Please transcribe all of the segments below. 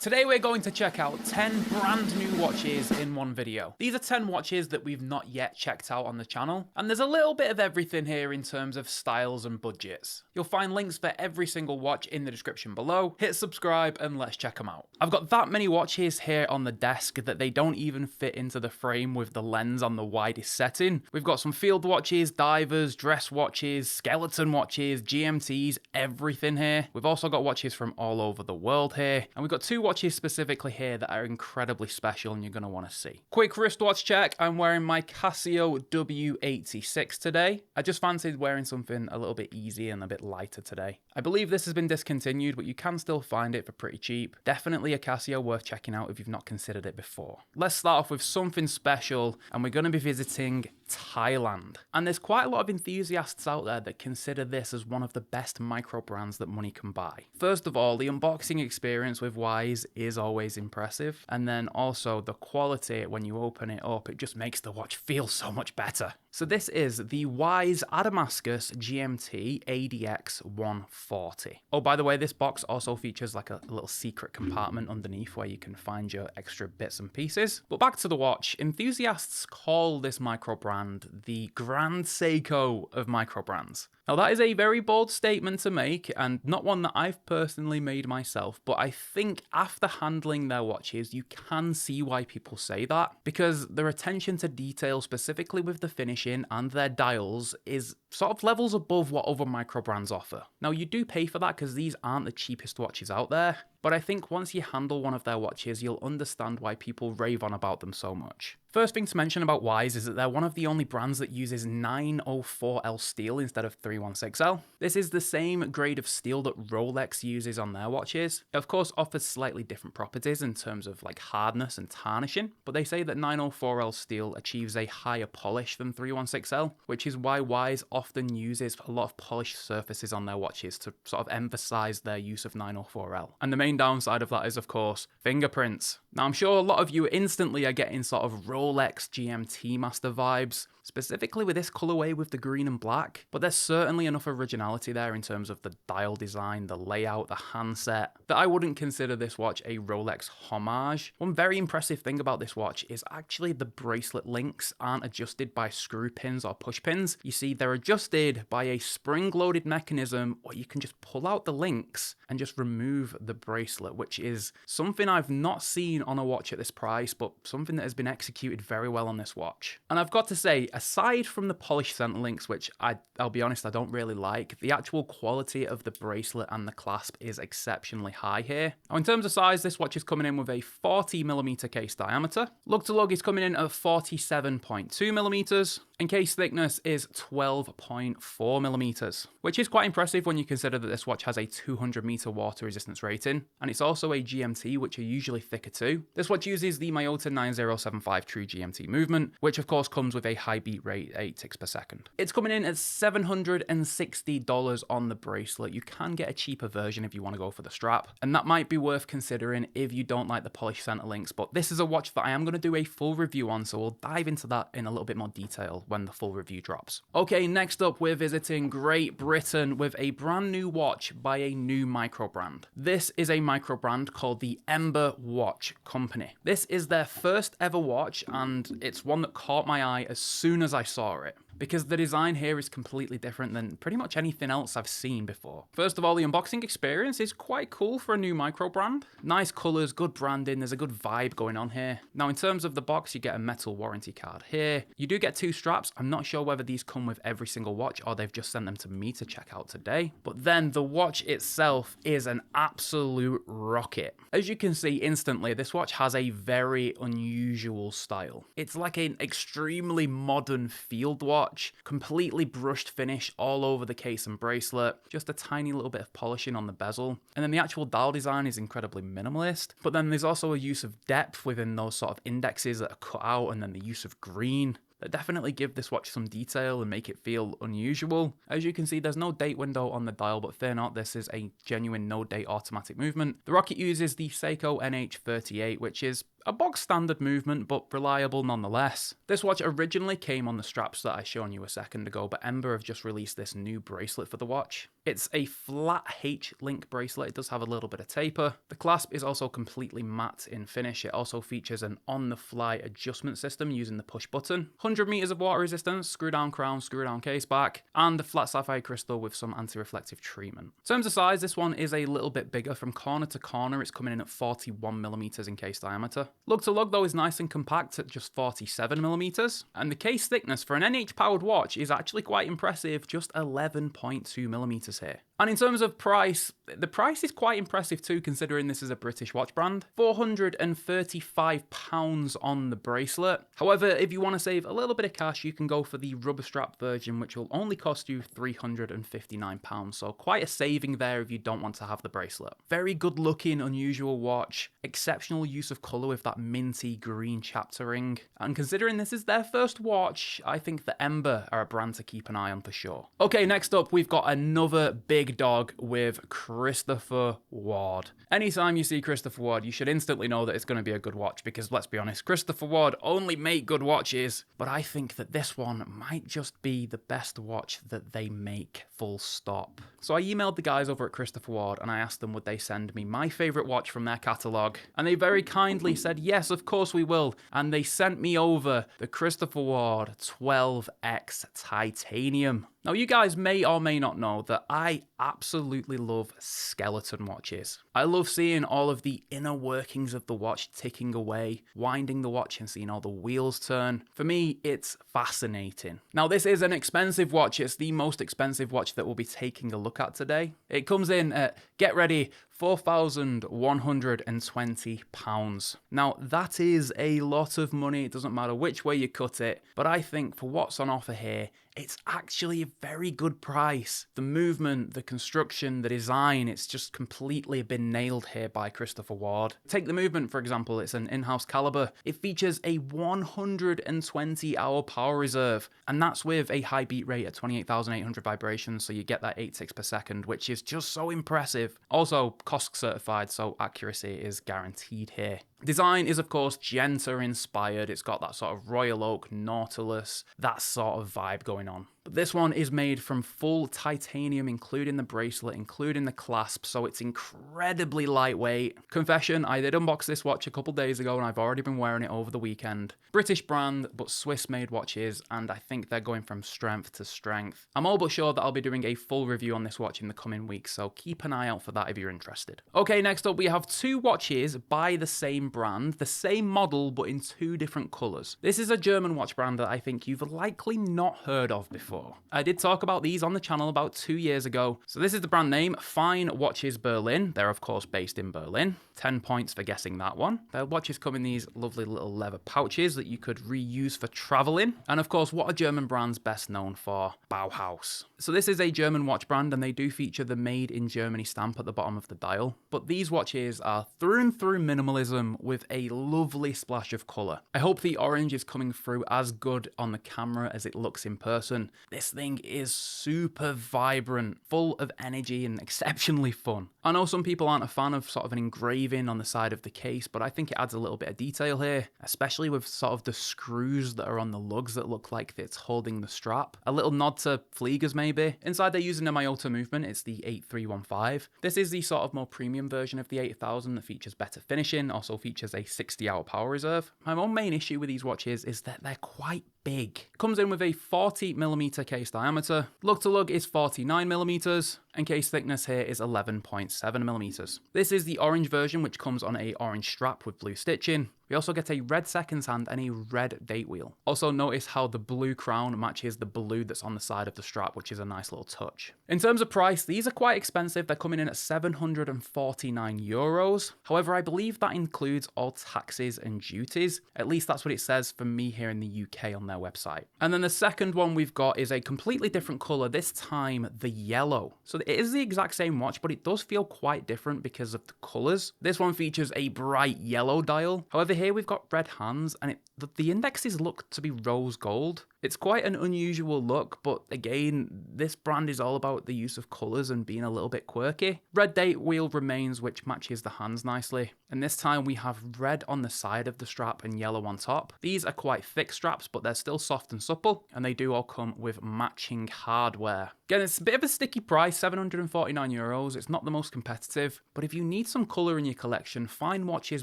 Today we're going to check out 10 brand new watches in one video. These are 10 watches that we've not yet checked out on the channel, and there's a little bit of everything here in terms of styles and budgets. You'll find links for every single watch in the description below. Hit subscribe and let's check them out. I've got that many watches here on the desk that they don't even fit into the frame with the lens on the widest setting. We've got some field watches, divers, dress watches, skeleton watches, GMTs, everything here. We've also got watches from all over the world here, and we've got two watches specifically here that are incredibly special and you're going to want to see. Quick wristwatch check. I'm wearing my Casio W86 today. I just fancied wearing something a little bit easy and a bit lighter today. I believe this has been discontinued, but you can still find it for pretty cheap. Definitely a Casio worth checking out if you've not considered it before. Let's start off with something special, and we're going to be visiting Thailand. And there's quite a lot of enthusiasts out there that consider this as one of the best micro brands that money can buy. First of all, the unboxing experience with Wise is always impressive, and then also the quality when you open it up, it just makes the watch feel so much better. So this is the Wise Adamascus GMT ADX 140. Oh, by the way, this box also features like a little secret compartment underneath where you can find your extra bits and pieces. But back to the watch, enthusiasts call this micro brand the Grand Seiko of micro brands. Now that is a very bold statement to make, and not one that I've personally made myself, but I think after handling their watches, you can see why people say that, because their attention to detail, specifically with the finishing and their dials, is sort of levels above what other micro brands offer. Now you do pay for that because these aren't the cheapest watches out there, but I think once you handle one of their watches, you'll understand why people rave on about them so much. First thing to mention about Wise is that they're one of the only brands that uses 904L steel instead of 316L. This is the same grade of steel that Rolex uses on their watches. It of course offers slightly different properties in terms of like hardness and tarnishing, but they say that 904L steel achieves a higher polish than 316L, which is why Wise often uses a lot of polished surfaces on their watches to sort of emphasize their use of 904L. And the main downside of that is, of course, fingerprints. Now, I'm sure a lot of you instantly are getting sort of Rolex GMT master vibes, specifically with this colorway with the green and black, but there's certainly enough originality there in terms of the dial design, the layout, the handset, that I wouldn't consider this watch a Rolex homage. One very impressive thing about this watch is actually the bracelet links aren't adjusted by screw pins or push pins. You see, they're adjusted by a spring-loaded mechanism where you can just pull out the links and just remove the bracelet, which is something I've not seen on a watch at this price, but something that has been executed very well on this watch. And I've got to say, aside from the polished center links, which I'll be honest, I don't really like, the actual quality of the bracelet and the clasp is exceptionally high here. Now, in terms of size, this watch is coming in with a 40mm case diameter. Lug to lug is coming in at 47.2mm, and case thickness is 12.4mm, which is quite impressive when you consider that this watch has a 200-meter water resistance rating, and it's also a GMT, which are usually thicker too. This watch uses the Miyota 9075 True GMT movement, which of course comes with a high beat rate, 8 ticks per second. It's coming in at $760 on the bracelet. You can get a cheaper version if you want to go for the strap, and that might be worth considering if you don't like the polished center links, but this is a watch that I am going to do a full review on, so we'll dive into that in a little bit more detail when the full review drops. Okay, next up we're visiting Great Britain with a brand new watch by a new micro brand. This is a micro brand called the Ember Watch Company. This is their first ever watch, and it's one that caught my eye as soon as I saw it, because the design here is completely different than pretty much anything else I've seen before. First of all, the unboxing experience is quite cool for a new micro brand. Nice colors, good branding, there's a good vibe going on here. Now, in terms of the box, you get a metal warranty card here. You do get 2 straps. I'm not sure whether these come with every single watch or they've just sent them to me to check out today. But then the watch itself is an absolute rocket. As you can see instantly, this watch has a very unusual style. It's like an extremely modern field watch, completely brushed finish all over the case and bracelet, just a tiny little bit of polishing on the bezel. And then the actual dial design is incredibly minimalist, but then there's also a use of depth within those sort of indexes that are cut out, and then the use of green that definitely give this watch some detail and make it feel unusual. As you can see, there's no date window on the dial, but fear not, this is a genuine no date automatic movement. The Rocket uses the Seiko NH38, which is A box standard movement, but reliable nonetheless. This watch originally came on the straps that I shown you a second ago, but Ember have just released this new bracelet for the watch. It's a flat H-link bracelet. It does have a little bit of taper. The clasp is also completely matte in finish. It also features an on-the-fly adjustment system using the push button, 100 meters of water resistance, screw down crown, screw down case back, and the flat sapphire crystal with some anti-reflective treatment. In terms of size, this one is a little bit bigger. From corner to corner, it's coming in at 41 millimeters in case diameter. Lug to lug though is nice and compact at just 47 millimeters, and the case thickness for an NH powered watch is actually quite impressive, just 11.2 millimeters here. And in terms of price, the price is quite impressive too, considering this is a British watch brand. £435 on the bracelet. However, if you want to save a little bit of cash, you can go for the rubber strap version, which will only cost you £359. So quite a saving there if you don't want to have the bracelet. Very good looking, unusual watch. Exceptional use of colour with that minty green chapter ring. And considering this is their first watch, I think the Ember are a brand to keep an eye on for sure. Okay, next up, we've got another big dog with Christopher Ward. Anytime you see Christopher Ward, you should instantly know that it's going to be a good watch because, let's be honest, Christopher Ward only make good watches, but I think that this one might just be the best watch that they make, full stop. So I emailed the guys over at Christopher Ward and I asked them would they send me my favourite watch from their catalogue, and they very kindly said yes, of course we will, and they sent me over the Christopher Ward 12X Titanium. Now, you guys may or may not know that I absolutely love skeleton watches. I love seeing all of the inner workings of the watch ticking away, winding the watch and seeing all the wheels turn. For me, it's fascinating. Now, this is an expensive watch. It's the most expensive watch that we'll be taking a look at today. It comes in at, get ready, £4,120. Now, that is a lot of money. It doesn't matter which way you cut it, but I think for what's on offer here, it's actually a very good price. The movement, the construction, the design, it's just completely been nailed here by Christopher Ward. Take the movement, for example. It's an in-house caliber. It features a 120-hour power reserve, and that's with a high beat rate at 28,800 vibrations, so you get that 8 ticks per second, which is just so impressive. Also, COSC certified, so accuracy is guaranteed here. Design is, of course, Genta inspired. It's got that sort of Royal Oak, Nautilus, that sort of vibe going on. But this one is made from full titanium, including the bracelet, including the clasp, so it's incredibly lightweight. Confession, I did unbox this watch a couple days ago and I've already been wearing it over the weekend. British brand, but Swiss-made watches, and I think they're going from strength to strength. I'm all but sure that I'll be doing a full review on this watch in the coming weeks, so keep an eye out for that if you're interested. Okay, next up we have two watches by the same brand, the same model, but in two different colours. This is a German watch brand that I think you've likely not heard of before. I did talk about these on the channel about 2 years ago. So this is the brand name, Fine Watches Berlin. They're of course based in Berlin. 10 points for guessing that one. Their watches come in these lovely little leather pouches that you could reuse for traveling. And of course, what are German brands best known for? Bauhaus. So this is a German watch brand and they do feature the Made in Germany stamp at the bottom of the dial. But these watches are through and through minimalism with a lovely splash of colour. I hope the orange is coming through as good on the camera as it looks in person. This thing is super vibrant, full of energy and exceptionally fun. I know some people aren't a fan of sort of an engraving on the side of the case, but I think it adds a little bit of detail here, especially with sort of the screws that are on the lugs that look like it's holding the strap. A little nod to Fliegers maybe. Inside they're using a Miyota movement, it's the 8315. This is the sort of more premium version of the 8000 that features better finishing, also features a 60-hour power reserve. My one main issue with these watches is that they're quite big. It comes in with a 40mm case diameter, lug to lug is 49mm, and case thickness here is 11.7mm. This is the orange version, which comes on a orange strap with blue stitching. We also get a red seconds hand and a red date wheel. Also notice how the blue crown matches the blue that's on the side of the strap, which is a nice little touch. In terms of price, these are quite expensive. They're coming in at €749. However, I believe that includes all taxes and duties. At least that's what it says for me here in the UK on their website. And then the second one we've got is a completely different colour, this time the yellow. So it is the exact same watch, but it does feel quite different because of the colours. This one features a bright yellow dial. However, here we've got red hands and the indexes look to be rose gold. It's quite an unusual look, but again, this brand is all about the use of colours and being a little bit quirky. Red date wheel remains, which matches the hands nicely. And this time we have red on the side of the strap and yellow on top. These are quite thick straps, but they're still soft and supple, and they do all come with matching hardware. Again, it's a bit of a sticky price, €749. It's not the most competitive, but if you need some colour in your collection, Fine Watches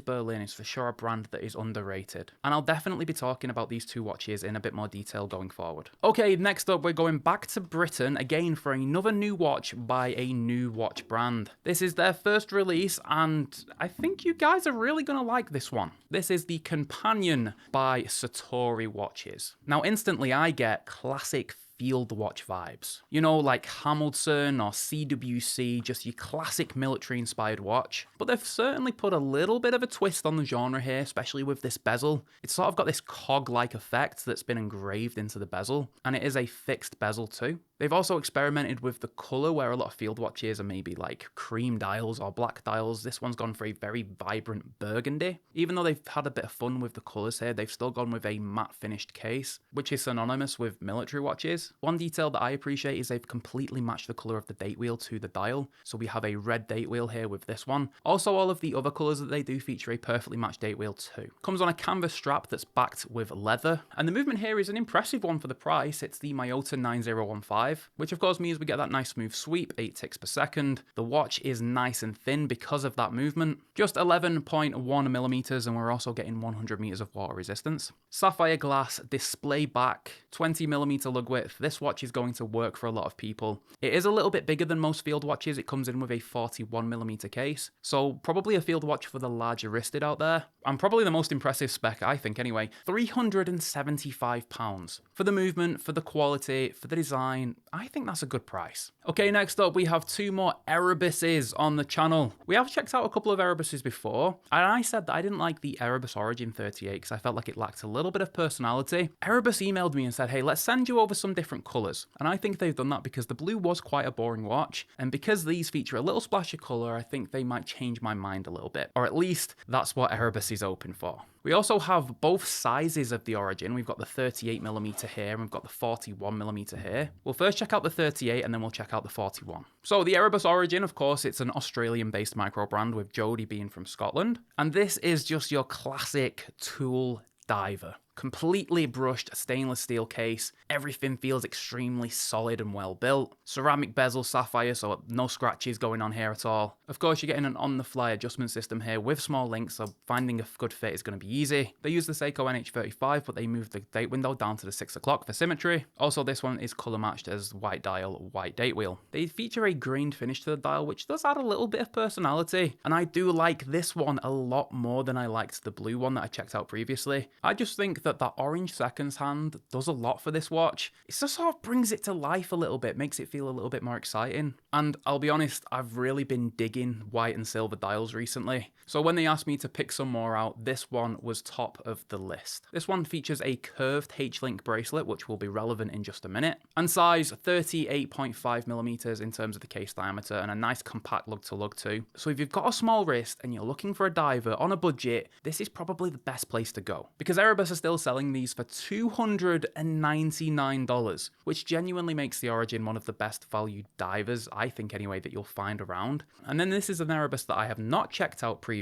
Berlin is for sure a brand that is underrated. And I'll definitely be talking about these two watches in a bit more detail going forward. Okay, next up we're going back to Britain again for another new watch by a new watch brand. This is their first release and I think you guys are really going to like this one. This is the Companion by Satori watches. Now instantly I get classic field watch vibes. You know, like Hamilton or CWC, just your classic military inspired watch. But they've certainly put a little bit of a twist on the genre here, especially with this bezel. It's sort of got this cog-like effect that's been engraved into the bezel, and it is a fixed bezel too. They've also experimented with the colour where a lot of field watches are maybe like cream dials or black dials. This one's gone for a very vibrant burgundy. Even though they've had a bit of fun with the colours here, they've still gone with a matte finished case, which is synonymous with military watches. One detail that I appreciate is they've completely matched the colour of the date wheel to the dial. So we have a red date wheel here with this one. Also, all of the other colours that they do feature a perfectly matched date wheel too. Comes on a canvas strap that's backed with leather. And the movement here is an impressive one for the price. It's the Miyota 9015. Which of course means we get that nice smooth sweep, 8 ticks per second. The watch is nice and thin because of that movement. Just 11.1 millimeters, and we're also getting 100 meters of water resistance. Sapphire glass, display back, 20 millimeter lug width. This watch is going to work for a lot of people. It is a little bit bigger than most field watches. It comes in with a 41 millimeter case. So probably a field watch for the larger wristed out there. And probably the most impressive spec, I think anyway, £375. For the movement, for the quality, for the design, I think that's a good price. Okay, next up we have two more Erebuses on the channel. We have checked out a couple of Erebuses before, and I said that I didn't like the Erebus Origin 38 because I felt like it lacked a little bit of personality. Erebus emailed me and said, hey, let's send you over some different colours. And I think they've done that because the blue was quite a boring watch, and because these feature a little splash of colour, I think they might change my mind a little bit. Or at least that's what Erebus is open for. We also have both sizes of the Origin. We've got the 38mm here and we've got the 41mm here. We'll first check out the 38 and then we'll check out the 41. So the Erebus Origin, of course, it's an Australian-based micro brand with Jody being from Scotland. And this is just your classic tool diver. Completely brushed stainless steel case. Everything feels extremely solid and well built. Ceramic bezel sapphire, so no scratches going on here at all. Of course, you're getting an on-the-fly adjustment system here with small links, so finding a good fit is going to be easy. They use the Seiko NH35, but they moved the date window down to the 6 o'clock for symmetry. Also, this one is color matched as white dial, white date wheel. They feature a grained finish to the dial, which does add a little bit of personality. And I do like this one a lot more than I liked the blue one that I checked out previously. I just think that orange seconds hand does a lot for this watch. It just sort of brings it to life a little bit, makes it feel a little bit more exciting. And I'll be honest, I've really been digging white and silver dials recently. So when they asked me to pick some more out, this one was top of the list. This one features a curved H-link bracelet, which will be relevant in just a minute, and size 38.5mm in terms of the case diameter, and a nice compact lug to lug too. So if you've got a small wrist and you're looking for a diver on a budget, this is probably the best place to go. Because Erebus are still selling these for $299, which genuinely makes the Origin one of the best value divers, I think anyway, that you'll find around. And then this is an Erebus that I have not checked out previously.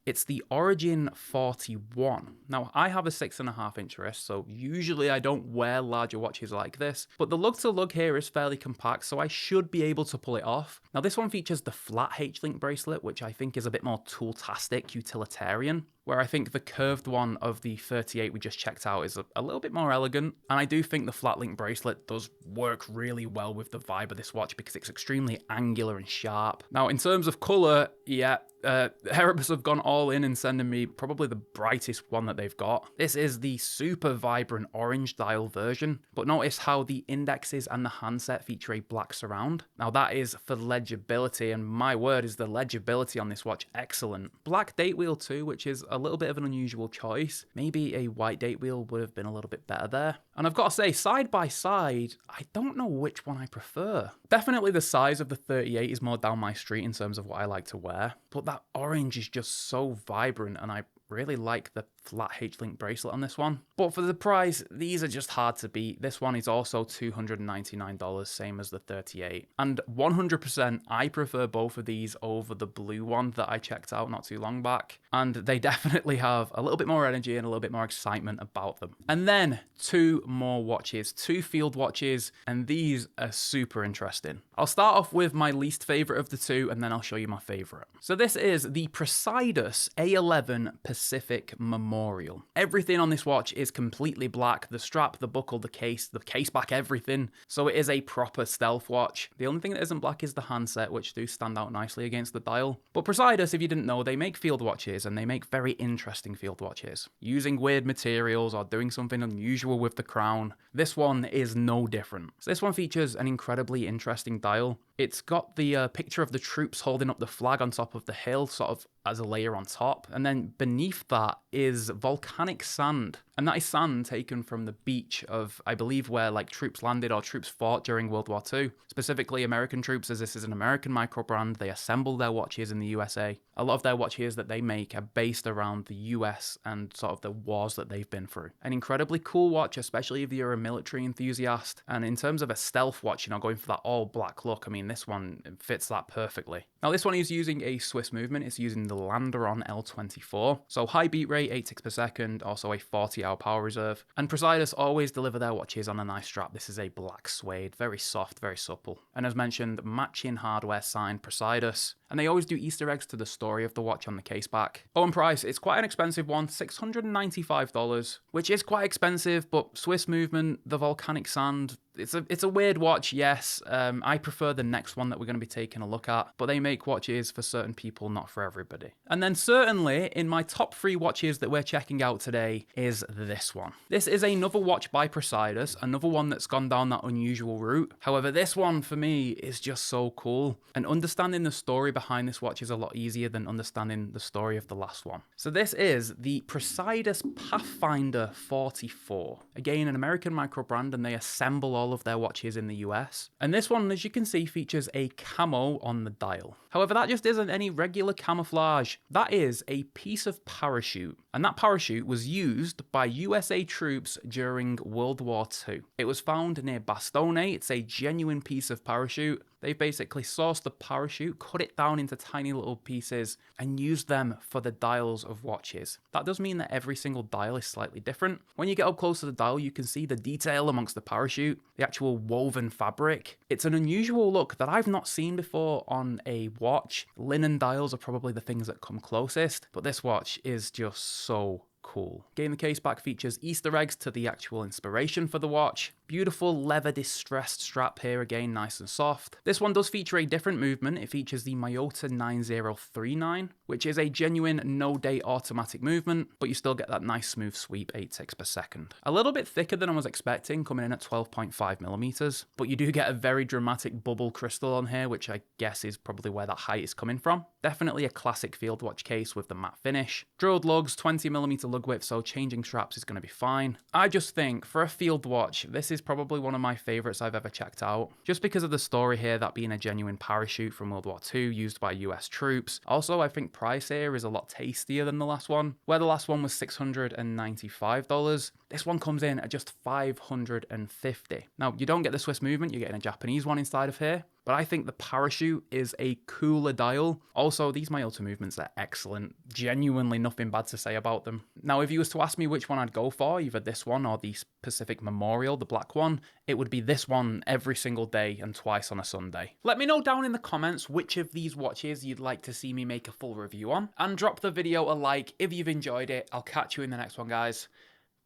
It's the Origin 41. Now, I have a 6.5 inch wrist, so usually I don't wear larger watches like this, but the lug to lug here is fairly compact, so I should be able to pull it off. Now, this one features the flat H-link bracelet, which I think is a bit more tool-tastic, utilitarian, where I think the curved one of the 38 we just checked out is a little bit more elegant. And I do think the flat link bracelet does work really well with the vibe of this watch because it's extremely angular and sharp. Now, in terms of color, yeah, Erebus have gone all in and sending me probably the brightest one that they've got. This is the super vibrant orange dial version, but notice how the indexes and the handset feature a black surround. Now that is for legibility, and my word, is the legibility on this watch excellent. Black date wheel too, which is a little bit of an unusual choice. Maybe a white date wheel would have been a little bit better there. And I've got to say, side by side, I don't know which one I prefer. Definitely the size of the 38 is more down my street in terms of what I like to wear, but that orange is just so vibrant, and I really like the flat H-link bracelet on this one. But for the price, these are just hard to beat. This one is also $299, same as the 38. And 100%, I prefer both of these over the blue one that I checked out not too long back. And they definitely have a little bit more energy and a little bit more excitement about them. And then two more watches, two field watches, and these are super interesting. I'll start off with my least favorite of the two, and then I'll show you my favorite. So this is the Praesidus A11 Pacific Memorial. Everything on this watch is completely black. The strap, the buckle, the case back, everything. So it is a proper stealth watch. The only thing that isn't black is the handset, which do stand out nicely against the dial. But Praesidus, if you didn't know, they make field watches, and they make very interesting field watches. Using weird materials or doing something unusual with the crown. This one is no different. So this one features an incredibly interesting dial. It's got the picture of the troops holding up the flag on top of the hill, sort of as a layer on top. And then beneath that is volcanic sand. And that is sand taken from the beach of, I believe, where like troops landed or troops fought during World War II. Specifically American troops, as this is an American micro brand. They assemble their watches in the USA. A lot of their watches that they make are based around the US and sort of the wars that they've been through. An incredibly cool watch, especially if you're a military enthusiast. And in terms of a stealth watch, going for that all black look, I mean, this one fits that perfectly. Now, this one is using a Swiss movement. It's using the Landeron L24. So high beat rate, 8 ticks per second, also a 40-hour power reserve. And Praesidus always deliver their watches on a nice strap. This is a black suede, very soft, very supple. And as mentioned, matching hardware signed Praesidus. And they always do Easter eggs to the story of the watch on the case back. Oh, and price, it's quite an expensive one, $695, which is quite expensive, but Swiss movement, the volcanic sand, it's a weird watch, yes. I prefer the next one that we're going to be taking a look at, but they make watches for certain people, not for everybody. And then certainly in my top 3 watches that we're checking out today is this one. This is another watch by Praesidus, another one that's gone down that unusual route. However, this one for me is just so cool, and understanding the story behind this watch is a lot easier than understanding the story of the last one. So this is the Praesidus Pathfinder 44. Again, an American micro brand, and they assemble all of their watches in the US. And this one, as you can see, features a camo on the dial. However, that just isn't any regular camouflage. That is a piece of parachute. And that parachute was used by USA troops during World War II. It was found near Bastogne. It's a genuine piece of parachute. They basically sourced the parachute, cut it down into tiny little pieces, and used them for the dials of watches. That does mean that every single dial is slightly different. When you get up close to the dial, you can see the detail amongst the parachute, the actual woven fabric. It's an unusual look that I've not seen before on a watch. Linen dials are probably the things that come closest, but this watch is just so cool. Again, the case back features Easter eggs to the actual inspiration for the watch. Beautiful leather distressed strap here, again nice and soft. This one does feature a different movement. It features the Miyota 9039, which is a genuine no-date automatic movement, but you still get that nice smooth sweep, 8 ticks per second. A little bit thicker than I was expecting, coming in at 12.5 millimeters, but you do get a very dramatic bubble crystal on here, which I guess is probably where that height is coming from. Definitely a classic field watch case with the matte finish. Drilled lugs, 20 millimeter lug width, so changing straps is going to be fine. I just think for a field watch, this is probably one of my favorites I've ever checked out, just because of the story here, that being a genuine parachute from World War II used by US troops. Also, I think price here is a lot tastier than the last one. Where the last one was $695, this one comes in at just $550. Now, you don't get the Swiss movement, you're getting a Japanese one inside of here, but I think the parachute is a cooler dial. Also, these Miyota movements are excellent. Genuinely nothing bad to say about them. Now, if you was to ask me which one I'd go for, either this one or the Pacific Memorial, the black one, it would be this one every single day and twice on a Sunday. Let me know down in the comments which of these watches you'd like to see me make a full review on, and drop the video a like if you've enjoyed it. I'll catch you in the next one, guys.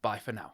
Bye for now.